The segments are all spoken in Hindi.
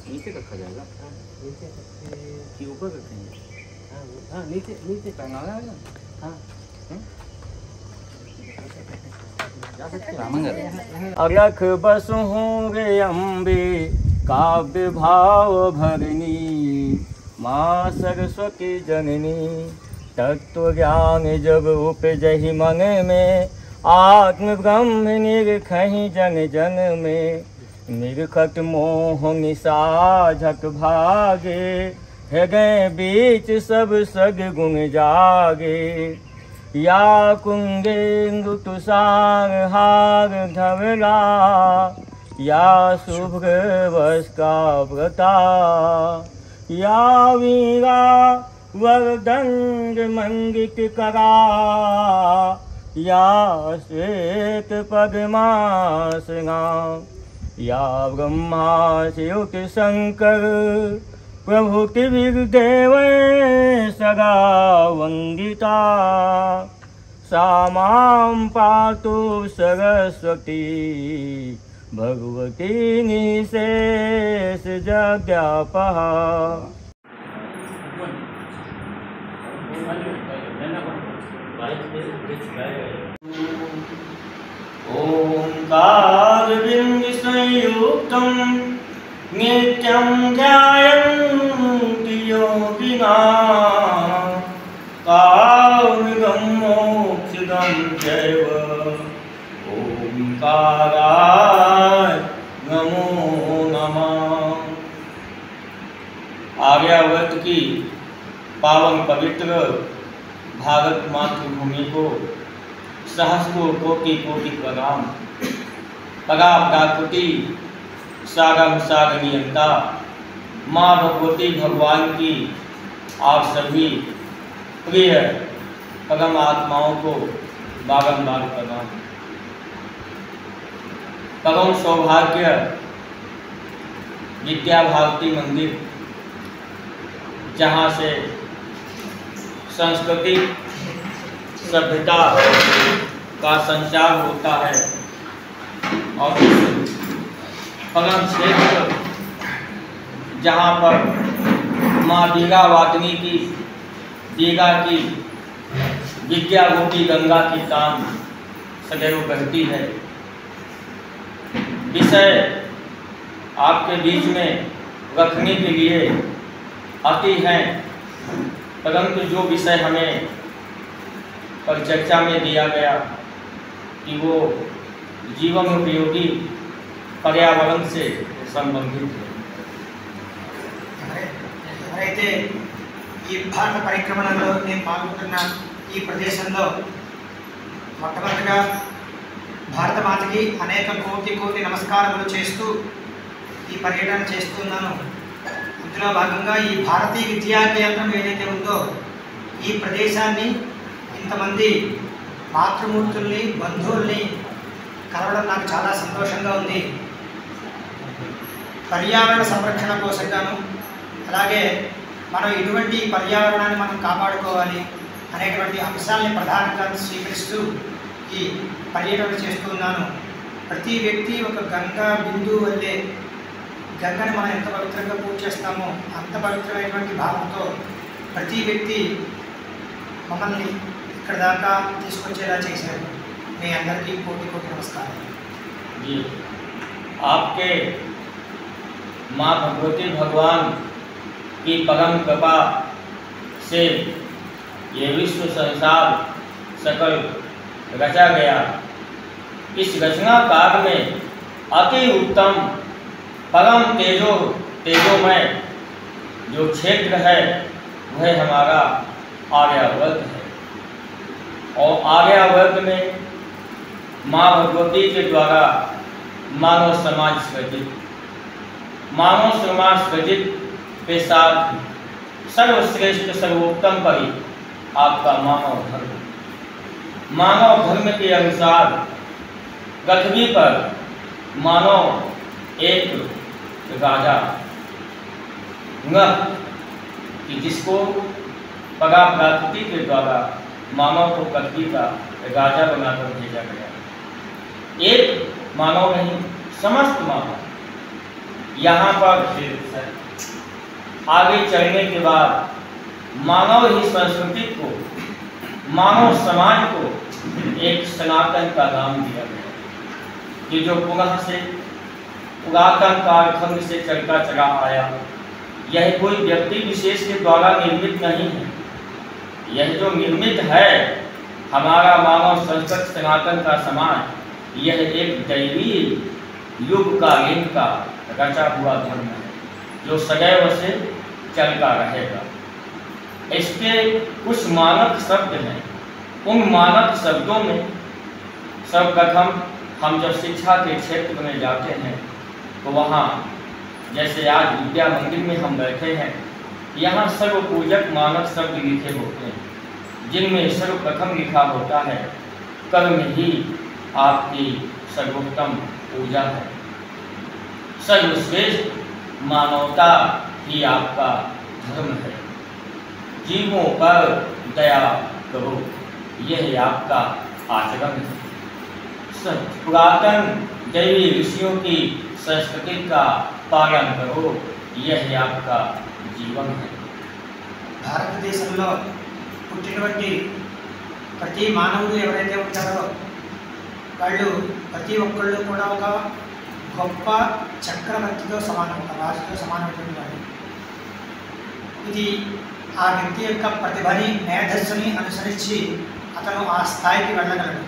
नीचे रखा जाएगा, नीचे कि ऊपर रखेंगे? हाँ नीचे नीचे टंगाना है ना? हाँ अलख बसु गे अम्बे काव्य भाव भरनी माँ सरस्वती जननी। तत्व ज्ञान जब उपजहि मन में आत्म ब्रह्म निरखहि जन जन में। निरखत मोह निशा झक भागे हृदय बीच सब सद्गुण जागे। या कुंदेन्दु तुषार हार धवला या शुभ्र वस्त्रावृता। या वीरा वरदंड मंडित करा या श्वेत पद्मासना। या ब्रह्मा शिव शंकर प्रभुति विदेव सदा वंदिता। सा मां पातु सरस्वती भगवती निशेष जगव्यापहा। ओंकार बिंब संयुक्तम नित्यं ध्यायन्ति योगिनाः। कारुण्यं मोक्षदं चैव ओंकाराय नमो नमः। आर्यावर्त की पावन पवित्र भारत मातृभूमि को सहस्त्रों कोटि कोटि प्रणाम। परा प्राकृति सागम सागनियंता माँ भगवती भगवान की आप सभी प्रिय परम आत्माओं को बारंबार प्रणाम। परम सौभाग्य विद्या भारती मंदिर, जहाँ से संस्कृति सभ्यता का संचार होता है और परम क्षेत्र जहाँ पर माँ बीघा वादिनी की बीघा की विद्या रूपी गंगा की तान सदैव बहती है। विषय आपके बीच में रखने के लिए आती हैं, परंतु जो विषय हमें परिचर्चा में दिया गया कि वो जीवन उपयोगी पर्यावरण से संबंधित है। ఎవరైతే ఈ భారత పరిక్రమణలో నేను పాల్గొంటున్న ఈ ప్రదేశంలో మొట్టమొదటిగా భారత మాతకి అనేక కోటి కోటి నమస్కారములు చేస్తూ ఈ పర్యటన చేస్తున్నాను। ఇందులో భాగంగా ఈ భారతీయ విద్యా కేంద్రం ఏదైతే ఉందో ఈ ప్రదేశాన్ని ఇంతమంది మాతృమూర్తుల్ని బంధువుల్ని కలవడం నాకు చాలా సంతోషంగా ఉంది। పర్యావరణ సంరక్షణ కోసంగాను అలాగే మనం ఇటువంటి పర్యావరణాన్ని మనం కాపాడుకోవాలి అనేటువంటి అంశాలని ప్రధానంగా స్వీకరిస్తూ ఈ పర్యటన చేస్తున్నాను। ప్రతి వ్యక్తి ఒక గంగా బిందువు వల్లే గంగని మనం ఎంత పవిత్రంగా పూజ చేస్తామో అంత పవిత్రమైనటువంటి భావంతో ప్రతి వ్యక్తి మమ్మల్ని ఇక్కడ దాకా తీసుకొచ్చేలా చేశారు। మీ అందరికీ కోటి కోటి నమస్కారం। आपके माँ भगवती भगवान की परम कृपा से ये विश्व संसार सकल रचा गया। इस रचना काल में अति उत्तम परम तेजोमय जो क्षेत्र है वह हमारा आर्यावर्त है। और आर्यावर्त में माँ भगवती के द्वारा मानव समाज सृजित के साथ सर्वश्रेष्ठ सर्वोत्तम पर ही आपका मानव धर्म के अनुसार पृथ्वी पर मानव एक राजा कि जिसको परा प्राकृति के द्वारा मानव को पृथ्वी का राजा बनाकर भेजा गया। एक मानव नहीं समस्त मानव यहाँ पर आगे चलने के बाद मानव ही संस्कृति को, मानव समाज को एक सनातन का नाम दिया गया कि जो पुनः से पुरातन कालखंड से चलता चला आया। यह कोई व्यक्ति विशेष के द्वारा निर्मित नहीं है, यह जो निर्मित है हमारा मानव संस्कृत सनातन का समाज, यह एक दैवी युग कालीन का रचा हुआ धर्म है जो सदैव से चलता रहेगा। इसके कुछ मानक शब्द हैं। उन मानक शब्दों में सर्वप्रथम हम जब शिक्षा के क्षेत्र में जाते हैं तो वहाँ जैसे आज विद्या मंदिर में हम बैठे हैं, यहाँ सर्वपूजक मानक शब्द लिखे होते हैं, जिनमें सर्वप्रथम लिखा होता है कर्म ही आपकी सर्वोत्तम पूजा है, सर्वश्रेष्ठ मानवता ही आपका धर्म है, जीवों पर दया करो, यह आपका आचरण है, पुरातन दैवी ऋषियों की संस्कृति का पालन करो, यह आपका जीवन है। భారతదేశంలో పుట్టినటువంటి ప్రతి మానవుడు ఎవరైతే ఉంటారో వాళ్ళు ప్రతి ఒక్కళ్ళు కూడా ఒక గొప్ప చక్రవర్తితో సమానం, ఒక రాజుతో సమానమైనటువంటి వాడు. ఇది ఆ వ్యక్తి యొక్క ప్రతిభని, మేధస్సుని అనుసరించి అతను ఆ స్థాయికి వెళ్ళగలడు.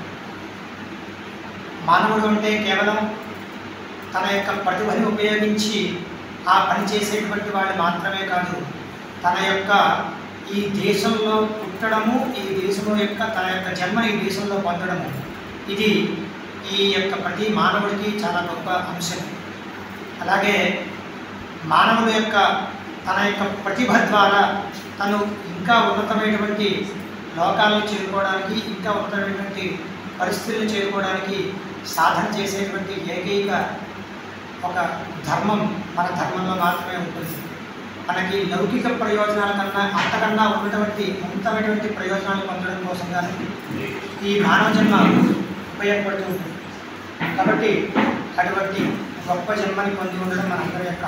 మానవుడు అంటే కేవలం తన యొక్క ప్రతిభని ఉపయోగించి ఆ పని చేసేటువంటి వాడు మాత్రమే కాదు, తన యొక్క ఈ దేశంలో పుట్టడము, ఈ దేశంలో యొక్క తన యొక్క జన్మ ఈ దేశంలో పొందడము, ఇది ఈ యొక్క ప్రతి మానవుడికి చాలా గొప్ప అంశం. అలాగే మానవుడి యొక్క తన యొక్క ప్రతిభ ద్వారా తను ఇంకా ఉన్నతమైనటువంటి లోకాలను చేరుకోవడానికి, ఇంకా ఉన్నతమైనటువంటి పరిస్థితులను చేరుకోవడానికి సాధన చేసేటువంటి ఏకైక ఒక ధర్మం మన ధర్మంలో మాత్రమే ఉంటుంది. మనకి లౌకిక ప్రయోజనాల కన్నా అంతకన్నా ఉన్నతమైనటువంటి ప్రయోజనాలు పొందడం కోసం కానీ ఈ మానవ జన్మ ఉపయోగపడుతూ ఉంటుంది. కాబట్టి అటువంటి గొప్ప జన్మని పొంది ఉండడం మనందరి యొక్క